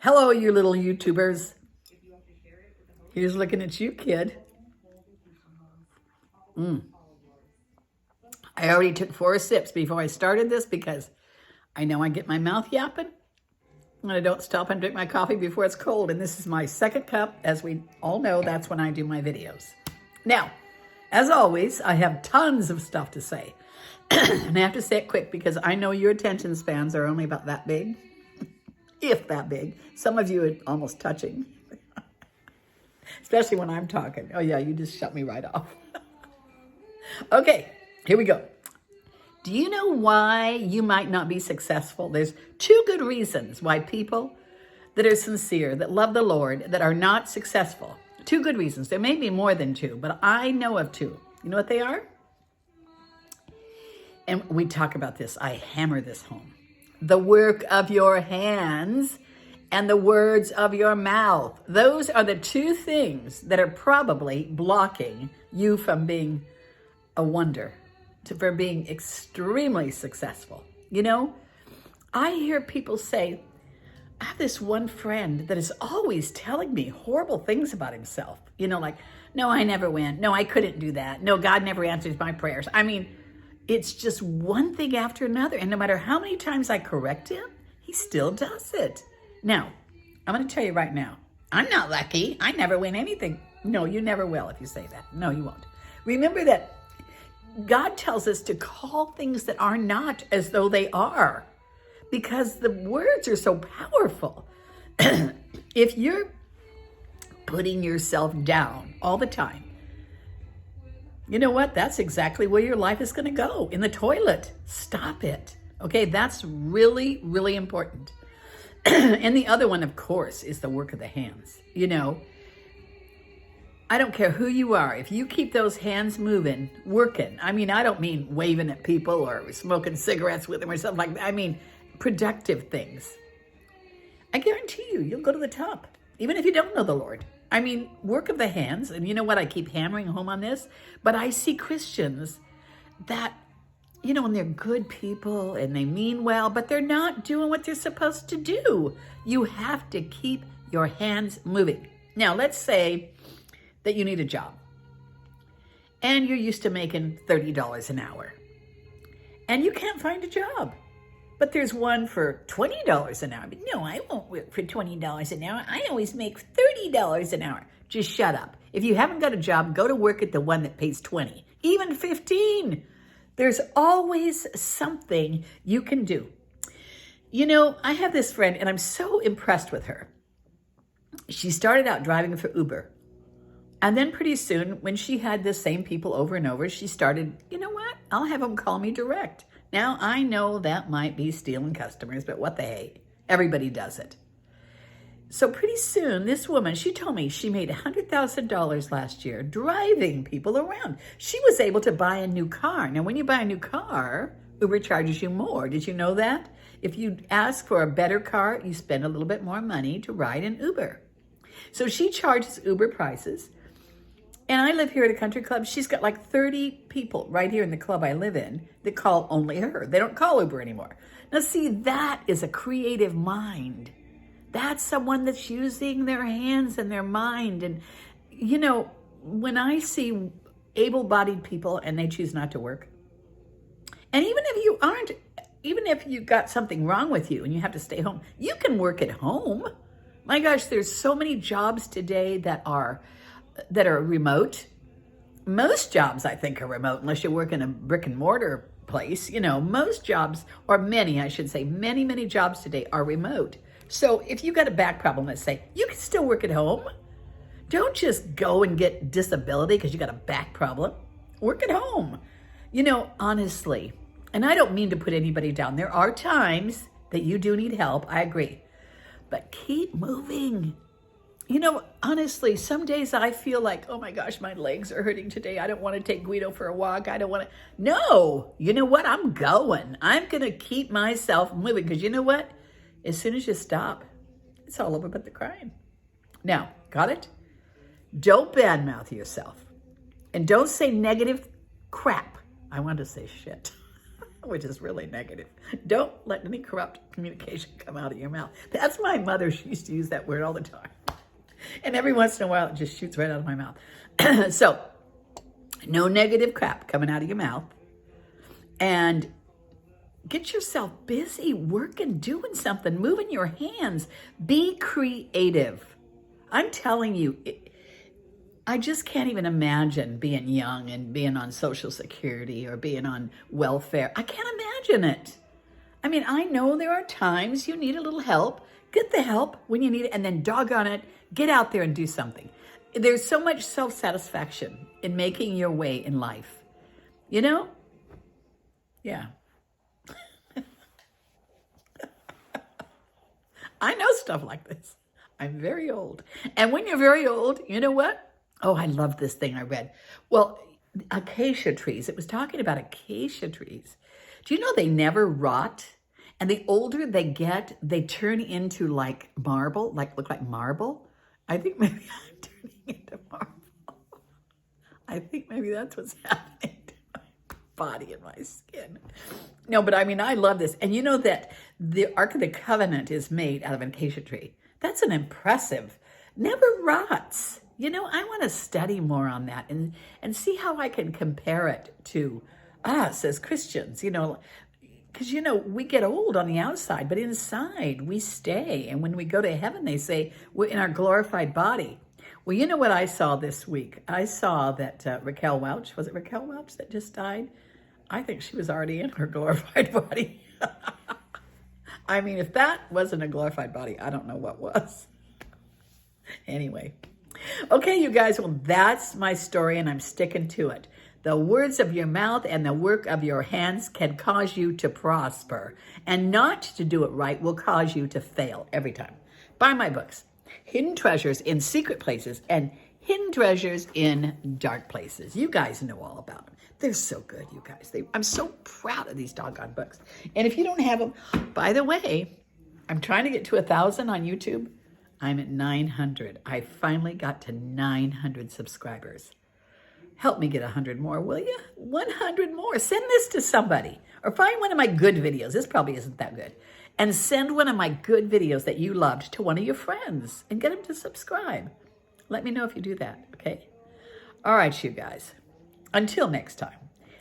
Hello, you little YouTubers. Here's looking at you, kid. I already took 4 sips before I started this because I know I get my mouth yapping and I don't stop and drink my coffee before it's cold. And this is my second cup. As we all know, that's when I do my videos. Now, as always, I have tons of stuff to say. And I have to say it quick because I know your attention spans are only about that big, if that big. Some of you are almost touching, especially when I'm talking. Oh yeah, you just shut me right off. Okay, here we go. Do you know why you might not be successful? There's 2 good reasons why people that are sincere, that love the Lord, that are not successful. 2 good reasons. There may be more than 2, but I know of 2. You know what they are? And we talk about this. I hammer this home. The work of your hands and the words of your mouth. Those are the 2 things that are probably blocking you from being a wonder, for being extremely successful. You know, I hear people say, I have this one friend that is always telling me horrible things about himself. You know, like, no, I never win. No, I couldn't do that. No, God never answers my prayers. I mean, it's just one thing after another. And no matter how many times I correct him, he still does it. Now, I'm going to tell you right now, I'm not lucky. I never win anything. No, you never will if you say that. No, you won't. Remember that God tells us to call things that are not as though they are, because the words are so powerful. If you're putting yourself down all the time, you know what? That's exactly where your life is going to go, in the toilet. Stop it. Okay, that's really, really important. And the other one, of course, is the work of the hands. You know, I don't care who you are. If you keep those hands moving, working, I mean, I don't mean waving at people or smoking cigarettes with them or something like that. I mean, productive things. I guarantee you, you'll go to the top, even if you don't know the Lord. I mean, work of the hands. And you know what? I keep hammering home on this, but I see Christians that, you know, and they're good people and they mean well, but they're not doing what they're supposed to do. You have to keep your hands moving. Now, let's say that you need a job and you're used to making $30 an hour and you can't find a job, but there's one for $20 an hour. But no, I won't work for $20 an hour. I always make $30 an hour. Just shut up. If you haven't got a job, go to work at the one that pays 20, even 15. There's always something you can do. You know, I have this friend and I'm so impressed with her. She started out driving for Uber. And then pretty soon, when she had the same people over and over, she started, you know what? I'll have them call me direct. Now, I know that might be stealing customers, but what the hey? Everybody does it. So pretty soon, this woman, she told me she made $100,000 last year driving people around. She was able to buy a new car. Now, when you buy a new car, Uber charges you more. Did you know that? If you ask for a better car, you spend a little bit more money to ride an Uber. So she charges Uber prices. And I live here at a country club. She's got like 30 people right here in the club I live in that call only her. They don't call Uber anymore. Now, see, that is a creative mind. That's someone that's using their hands and their mind. And, you know, when I see able-bodied people and they choose not to work, and even if you've got something wrong with you and you have to stay home, you can work at home. My gosh, there's so many jobs today that are remote. Most jobs, I think, are remote, unless you work in a brick and mortar place. You know, most jobs, or many, I should say, many jobs today are remote. So if you got a back problem, let's say, you can still work at home. Don't just go and get disability because you got a back problem. Work at home. You know, honestly, and I don't mean to put anybody down. There are times that you do need help. I agree. But keep moving. You know, honestly, some days I feel like, oh my gosh, my legs are hurting today. I don't want to take Guido for a walk. I don't want to. No, you know what? I'm going. I'm going to keep myself moving because you know what? As soon as you stop, it's all over but the crying. Now, got it? Don't badmouth yourself. And don't say negative crap. I want to say shit. which is really negative. Don't let any corrupt communication come out of your mouth. That's my mother. She used to use that word all the time. And every once in a while, it just shoots right out of my mouth. So, no negative crap coming out of your mouth. And get yourself busy working, doing something, moving your hands. Be creative. I'm telling you, I just can't even imagine being young and being on Social Security or being on welfare. I can't imagine it. I mean, I know there are times you need a little help. Get the help when you need it, and then doggone it, get out there and do something. There's so much self-satisfaction in making your way in life. You know? Yeah. I know stuff like this. I'm very old. And when you're very old, you know what? Oh, I love this thing I read. Well, acacia trees. It was talking about acacia trees. Do you know they never rot? And the older they get, they turn into like marble, look like marble. I think maybe I'm turning into marble. I think maybe that's what's happening to my body and my skin. No, but I mean, I love this. And you know that the Ark of the Covenant is made out of an acacia tree. That's an impressive, never rots. You know, I want to study more on that and see how I can compare it to us as Christians, you know, because, you know, we get old on the outside, but inside we stay. And when we go to heaven, they say we're in our glorified body. Well, you know what I saw this week? I saw that Raquel Welch, was it Raquel Welch that just died? I think she was already in her glorified body. I mean, if that wasn't a glorified body, I don't know what was. Anyway. Okay, you guys, well, that's my story, and I'm sticking to it. The words of your mouth and the work of your hands can cause you to prosper, and not to do it right will cause you to fail every time. Buy my books, Hidden Treasures in Secret Places and Hidden Treasures in Dark Places. You guys know all about them. They're so good, you guys. I'm so proud of these doggone books. And if you don't have them, by the way, I'm trying to get to 1,000 on YouTube. I'm at 900. I finally got to 900 subscribers. Help me get 100 more, will you? 100 more. Send this to somebody. Or find one of my good videos. This probably isn't that good. And send one of my good videos that you loved to one of your friends and get them to subscribe. Let me know if you do that, okay? All right, you guys. Until next time,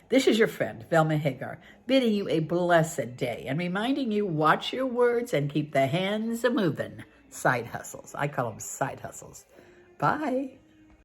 this is your friend, Velma Hagar, bidding you a blessed day and reminding you, watch your words and keep the hands a-moving. Side hustles. I call them side hustles. Bye.